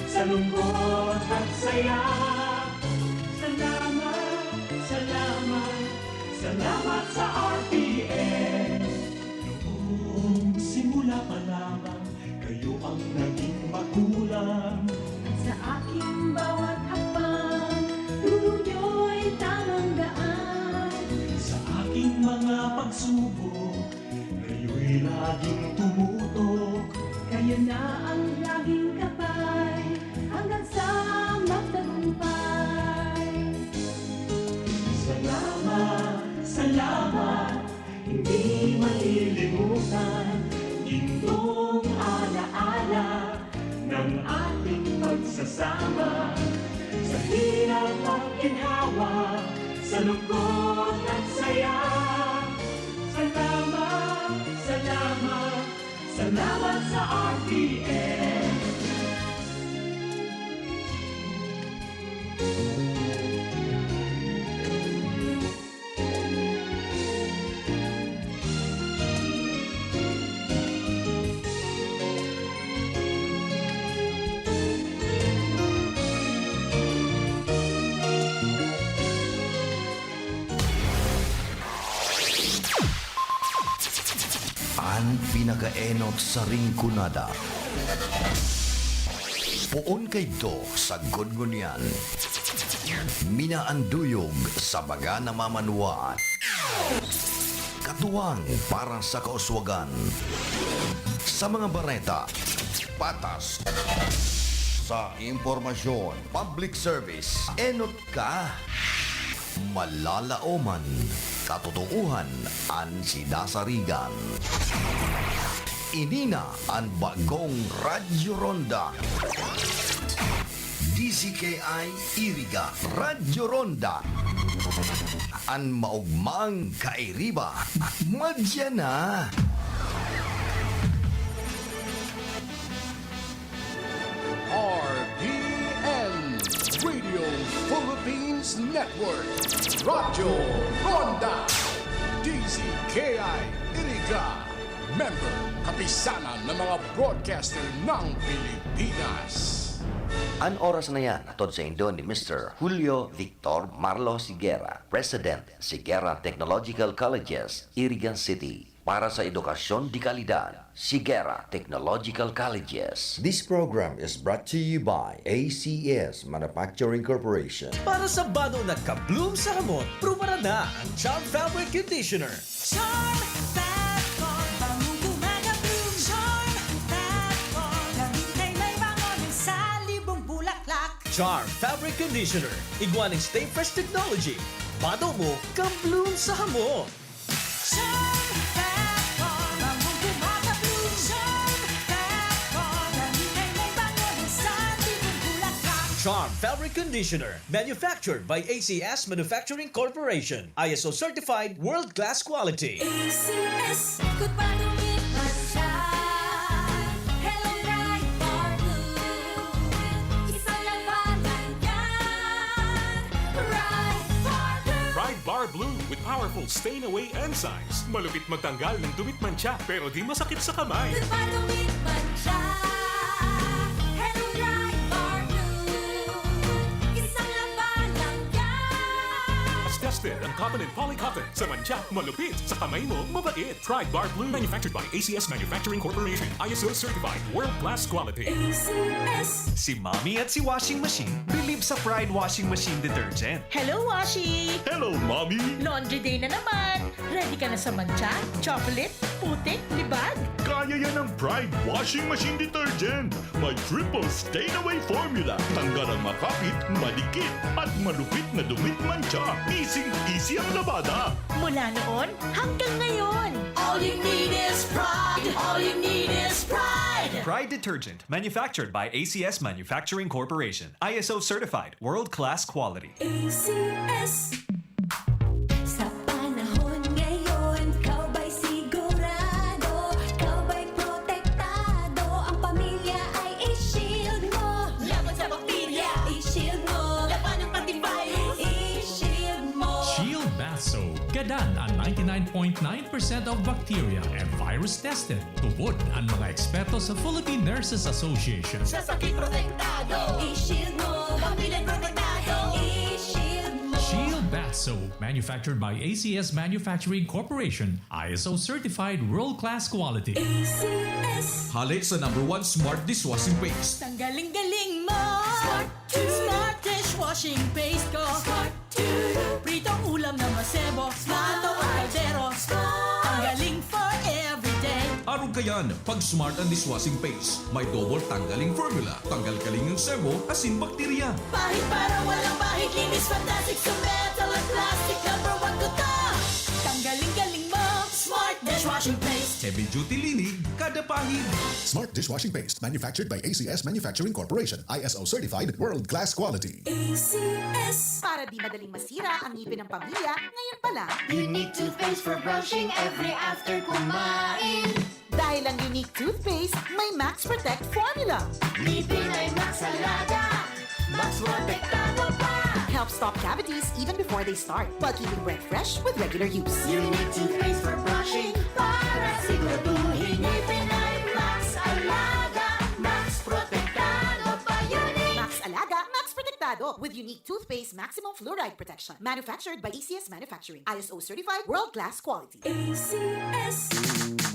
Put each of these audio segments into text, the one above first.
sa lungkot at saya. Salamat, salamat, salamat sa RPN. Noong simula pa lamang, kayo ang naging magulang. Sa aking bawat hakbang, turo nyo'y tamang daan. Sa aking mga pagsubok, kayo'y laging tumutok. Kayo na ang laging kapay, hanggang sa magtagumpay. Salamat, salamat, hindi malilimutan itong alaala ng ating pagsasama. Sa hirap at ginhawa, sa lungkot at saya. Salamat, salamat, salamat sa RPN. Ang pinakaenot sa ringkunada. Puon kay do sa gungunyan. Minaanduyog sa baga na mamanuan. Katuwang para sa kauswagan. Sa mga bareta, patas. Sa impormasyon, public service, enot ka. Malalaoman, katotohan ang sinasarigan. Inina ang bagong Radyo Ronda. DCKI Iriga Radyo Ronda. Ang maugmang kairiba. Madya na. RPN Radio Philippines Network Radyo Ronda DCKI Iriga Member Kapisanan ng mga broadcaster ng Pilipinas. Ang oras na yan, atod sa Indo ni Mr. Julio Victor Marlo Siguera, President, Siguera Technological Colleges, Iriga City. Para sa edukasyon di kalidad, Siguera Technological Colleges. This program is brought to you by ACS Manufacturing Corporation. Para sa bado nagka-bloom sa hamon, prumara na ang Charm Fabric Conditioner. Charm Fabric, bangong gumagabloom. Charm Fabric, gamitin may bangon sa libong bulaklak. Charm Fabric Conditioner. Iguaning Stay Fresh Technology. Bado mo, ka-bloom sa hamon. Charm Fabric, bangong gumagabloom. Charm Fabric, gamitin may bangon sa libong bulaklak. Charm Fabric Conditioner. Manufactured by ACS Manufacturing Corporation. ISO certified world-class quality. ACS, good pa lumipas siya. Hello, bright bar blue. Isang labanan yan. Bright bar blue. Pride Bar Blue with powerful stain-away enzymes. Malupit magtanggal ng dumit mancha pero di masakit sa kamay. Good pa lumipas siya. Hello, bright bar blue. Isang labanan yan. As tested ang cotton and polycotton. Sa mancha, malupit. Sa kamay mo, mabait. Pride Bar Blue manufactured by ACS Manufacturing Corporation. ISO certified world-class quality. ACS. Si Mommy at si Washing Machine believe sa Pride Washing Machine Detergent. Hello, Washi! Hello, Mommy! Laundry day na naman! Ready ka na sa mancha, chocolate, putik, libag? Kaya yan ang Pride Washing Machine Detergent. May triple stain-away formula. Tanggal ang makapit, madikit, at malupit na dumit mancha. Easy ang labada. Mula noon hanggang ngayon. All you need is pride. All you need is pride. Pride Detergent, manufactured by ACS Manufacturing Corporation. ISO certified, world-class quality. ACS. Sa panahon ngayon, kau ba'y sigurado? Kau ba'y protektado? Ang pamilya ay i-shield mo. Laban sa bakterya, i-shield mo. Laban ng patibay, i-shield mo. Shield Bath Soap. Gadan ang 99.9% of bacteria and virus tested. Tubod ang mga eksperto sa Philippine Nurses Association. Sa sakit protektado, i-shield mo. Pamilya protektado, i-shield mo. Shield Bath Soap, manufactured by ACS Manufacturing Corporation, ISO certified world-class quality. ACS. Halit sa #1 smart dishwashing paste. Tanggaling-galing mo! Smart dishwashing paste ko! Pritong ulam na masebo, smato kaldero, tanggaling for everyday. Arog kayan, pag smart ang dishwashing paste, may double tanggaling formula. Tanggal-galing ng sebo, asin bakterya. Pahit para walang pahit, linis, fantastic sa metal at plastic, #1 ko to! Tanggaling-galing mo, smart dishwashing paste. Heavy duty linig, kada pahid. Smart dishwashing paste manufactured by ACS Manufacturing Corporation. ISO certified world-class quality. ACS. Para di madaling masira ang ngipin ng pamilya, ngayon pa lang. Unique toothpaste for brushing every after kumain. Dahil ang unique toothpaste, may Max Protect formula. Ngipin ay Max Alaga, Max Protektado pa. Helps stop cavities even before they start, while keeping breath fresh with regular use. Unique toothpaste for brushing para siguraduhin ngipin ay Max Alaga, Max Protektado pa. Unique. Max Alaga, Max Protectado with unique toothpaste maximum fluoride protection. Manufactured by ACS Manufacturing. ISO certified world-class quality. ACS.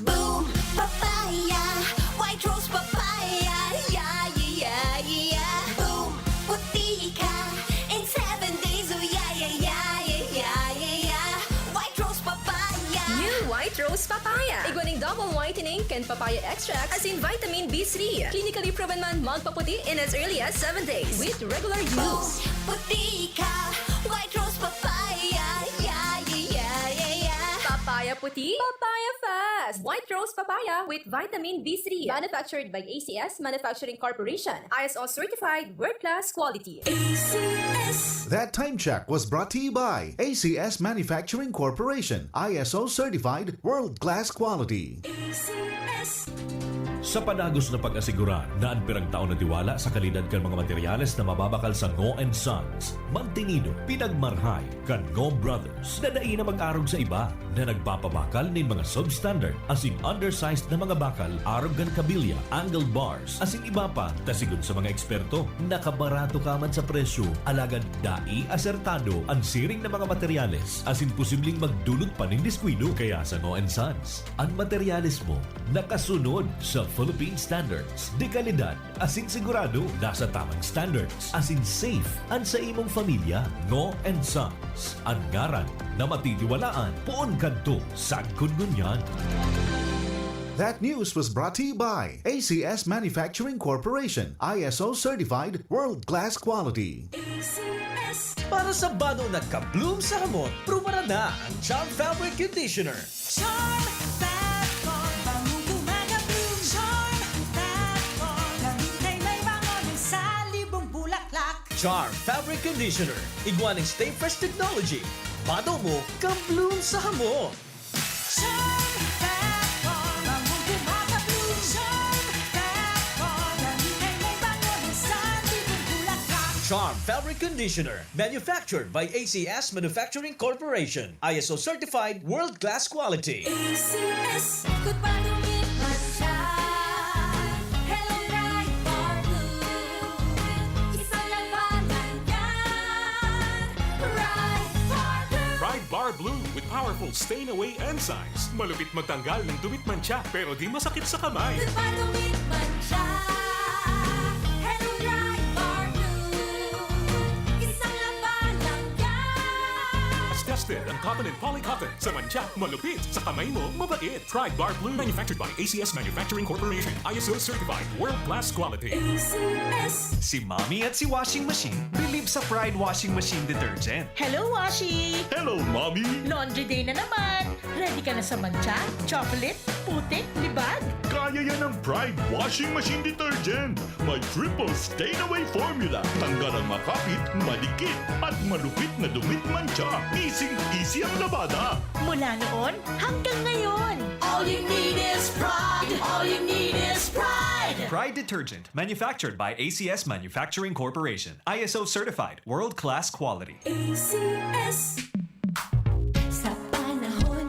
Boom, papaya, white rose papaya, yeah, yeah, yeah. Boom, puti ka in 7 days, oh yeah, yeah, yeah, yeah, yeah, yeah. White rose papaya. New White Rose Papaya. Iguaning double whitening and papaya extract as in vitamin B3. Clinically proven man magpaputi in as early as 7 days with regular Boom, use. puti ka, white rose papaya, yeah, yeah, yeah, yeah, yeah. Papaya puti, papaya fast. White Rose Papaya with vitamin B3. Manufactured by ACS Manufacturing Corporation. ISO certified world-class quality. ACS. That time check was brought to you by ACS Manufacturing Corporation, ISO certified world-class quality. ACS. Sa panagos na pag-asiguran na ang pirang taon na tiwala sa kalidad kan mga materyales na mababakal sa Ngo & Sons, mantinido, pinagmarhay kan Ngo Brothers na dai na mag-arog sa iba na nagpapabakal ng mga substandard as in undersized na mga bakal, arog kan kabilya, angled bars, as in iba pa, tasigon sa mga eksperto, nakabarato ka man sa presyo, alagad dai asertado ang siring na mga materyales as in posibleng magdulot pa ng diskwido. Kaya sa Ngo & Sons, ang materyales mo nakasunod sa Philippine standards. De kalidad, asin sigurado, nasa tamang standards. Asin safe, ang sa imong familia, Ngo & Sons. Ang ngaran na matitiwalaan, poon kadto, sagkod ngunyan. That news was brought to you by ACS Manufacturing Corporation, ISO certified world-class quality. ACS. Para sa bado nagka-bloom sa hamon, prumara na ang Charm Fabric Conditioner. Charm Fatcon, bangong gumagabloom. Charm Fatcon, gamitin may bangon sa libong bulaklak. Charm Fabric Conditioner. Iguaning Stay Fresh Technology. Bado mo, ka-bloom sa hamon. Charm Fatcon, bangong gumagabloom. Charm Fatcon, gamitin may bangon sa libong bulaklak. Charm Fabric Conditioner. Manufactured by ACS Manufacturing Corporation. ISO certified world-class quality. ACS, good pa dumit siya. Hello, bright bar blue. Isang labanan yan. Bright bar blue. Pride Bar Blue with powerful stain-away enzymes. Malupit magtanggal ng dumit mancha pero di masakit sa kamay. Good pa dumit siya. Hello, bright bar blue. Isang labanan yan. As tested ang cotton and polycotton. Sa mancha, malupit. Sa kamay mo, mabait. Pride Bar Blue manufactured by ACS Manufacturing Corporation. ISO certified world-class quality. ACS. Si Mommy at si Washing Machine believe sa Pride Washing Machine Detergent. Hello, Washi! Hello, Mommy! Laundry day na naman! Ready ka na sa mancha, chocolate, putik, libag? Kaya yan ang Pride Washing Machine Detergent. May triple stain-away formula. Tanggal ang makapit, madikit, at malupit na dumit mancha. Easy ang labada. Mula noon hanggang ngayon. All you need is pride. All you need is pride. Pride Detergent, manufactured by ACS Manufacturing Corporation. ISO certified, world-class quality. ACS. Sa panahon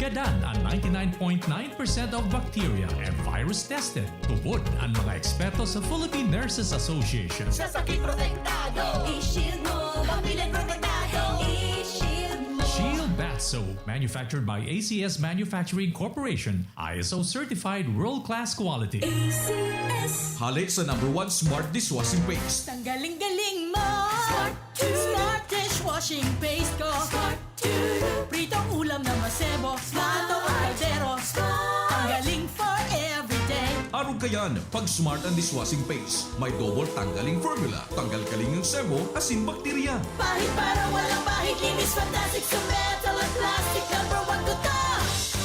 Gadan ang 99.9% of bacteria and virus tested. Tupod ang mga eksperto sa Philippine Nurses Association. Sa sakit protektado, i-shield mo. Pamilya protektado, i-shield mo. Shield Bath Soap, manufactured by ACS Manufacturing Corporation, ISO certified world-class quality. ACS. Halik sa #1 Smart Dishwashing Paste. Tanggaling-galing mo. Smart dishwashing paste ko. Pritong ulam na masebo. Smart o kaldero. Tanggaling for everyday. Arog kayan, pag Smart and Dishwashing Paste, may double tanggaling formula. Tanggal kaling yung sebo, asin bakterya. Pahit para walang pahit. Linis fantastic sa metal at plastic. #1 ko to.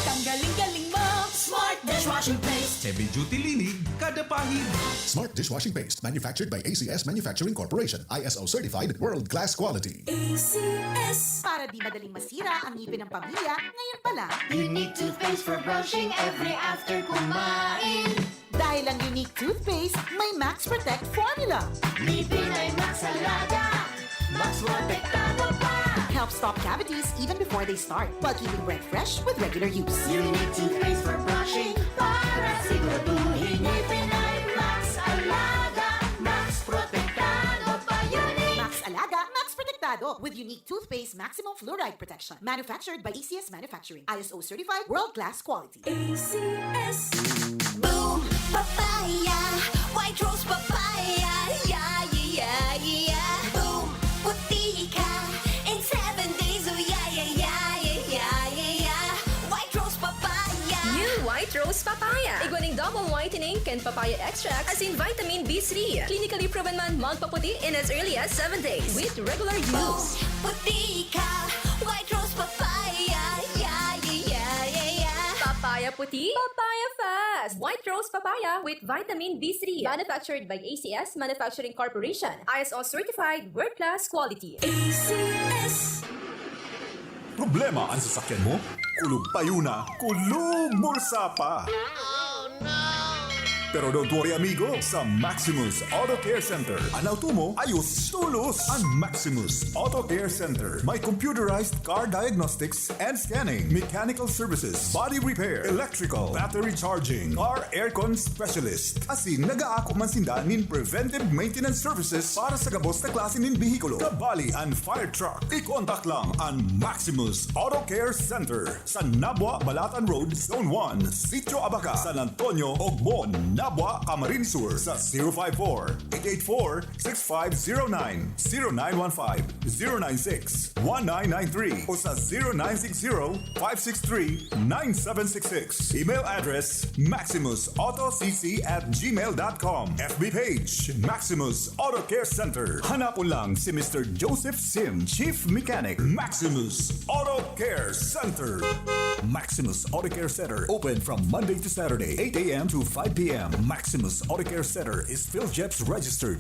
Tanggaling-galing mo. Smart dishwashing paste. Heavy duty linig, kada pahid. Smart Dishwashing Paste, manufactured by ACS Manufacturing Corporation. ISO certified world-class quality. ACS. Para di madaling masira ang ngipin ng pamilya, ngayon pa lang. Unique toothpaste for brushing every after kumain. Dahil ang unique toothpaste, may Max Protect formula. Ngipin ay Max Alaga. Max protektado pa. Helps stop cavities even before they start, while keeping breath fresh with regular use. Unique toothpaste for brushing para siguraduhin ngipin ay Max Alaga. Max protektado pa. Unique. Max Alaga, Max Protectado with unique toothpaste maximum fluoride protection. Manufactured by ACS Manufacturing. ISO certified world-class quality. ACS. Boom, papaya, white rose papaya, yeah, yeah, yeah. Boom, puti ka in 7 days, oh yeah, yeah, yeah, yeah, yeah, yeah. White rose papaya. New White Rose Papaya. Iguaning double whitening and papaya extract as in vitamin B3. Clinically proven man magpaputi in as early as 7 days with regular Boom, use. puti ka, white rose papaya, yeah, yeah, yeah, yeah, yeah. Papaya puti, papaya fast. White Rose Papaya with vitamin B3. Manufactured by ACS Manufacturing Corporation. ISO certified world-class quality. ACS. Problema ang sasakyan mo? Kulog tayo na, kulog bulsa pa! Pero don't worry amigo, sa Maximus Auto Care Center, ang auto mo ayos tulos. Ang Maximus Auto Care Center may computerized car diagnostics and scanning, mechanical services, body repair, electrical, battery charging, car aircon specialist. Asin nag-aako man sinda nin preventive maintenance services para sa gabos na klase nin bihikulo, kabali and fire truck. I-contact lang ang Maximus Auto Care Center sa Nabwa, Balatan Road, Zone 1, Sitio Abaca, San Antonio, Ogbon, Nabwa, Camarines Sur sa 054-884-6509, 0915-096-1993 o sa 0960-563-9766. Email address maximusautocc@gmail.com. FB page Maximus Auto Care Center. Hanapon lang si Mr. Joseph Sim, Chief Mechanic. Maximus Auto Care Center. Maximus Auto Care Center open from Monday to Saturday, 8 a.m. to 5 p.m. Maximus Auto Care Center is PhilJeps registered.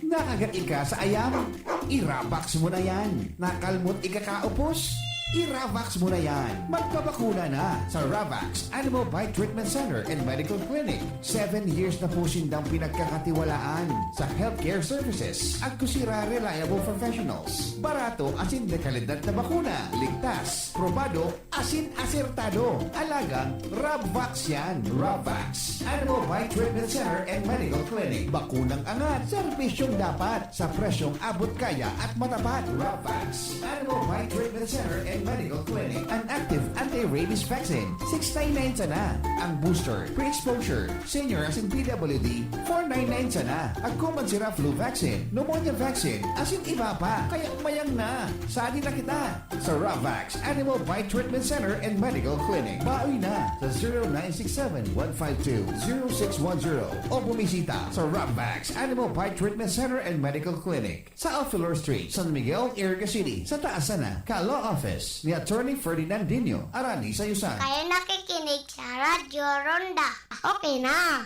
Nakagat ka sa ayam? Irabax mo na yan. Nakalmot ikakaupos? I-Ravax mo na yan. Magpapakuna na sa Ravax Animal Bite Treatment Center and Medical Clinic. 7 years na po sindang pinagkakatiwalaan sa healthcare services at kusira reliable professionals. Barato asin de kalidad na bakuna. Ligtas, probado, asin asertado. Alagang Ravax yan. Ravax Animal Bite Treatment Center and Medical Clinic. Bakunang angat, serbisyong dapat sa presyong abot kaya at matapat. Ravax Animal Bite Treatment Center and Medical Clinic. An active anti-rabies vaccine. $699 sana. Ang booster, pre-exposure, senior as in PWD, $499 sana. Ang common sira flu vaccine, pneumonia vaccine, as in iba pa. Kaya mayang na. Sali na kita sa Ravax Animal Bite Treatment Center and Medical Clinic. Baoy na sa 0967-152-0610 o bumisita sa Ravax Animal Bite Treatment Center and Medical Clinic sa Alfilor Street, San Miguel, Iriga City. Sa taas sana, ka-law office ni Attorney Ferdinandinho Arani sa Yusan. Kaya nakikinig sa Radyo Ronda. Okay na.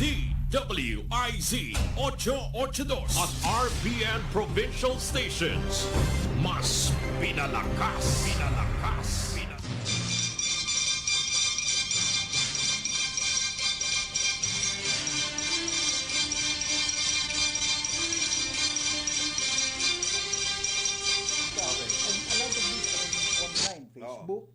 DWIZ 882 at RPN Provincial Stations. Mas pinalakas. Facebook,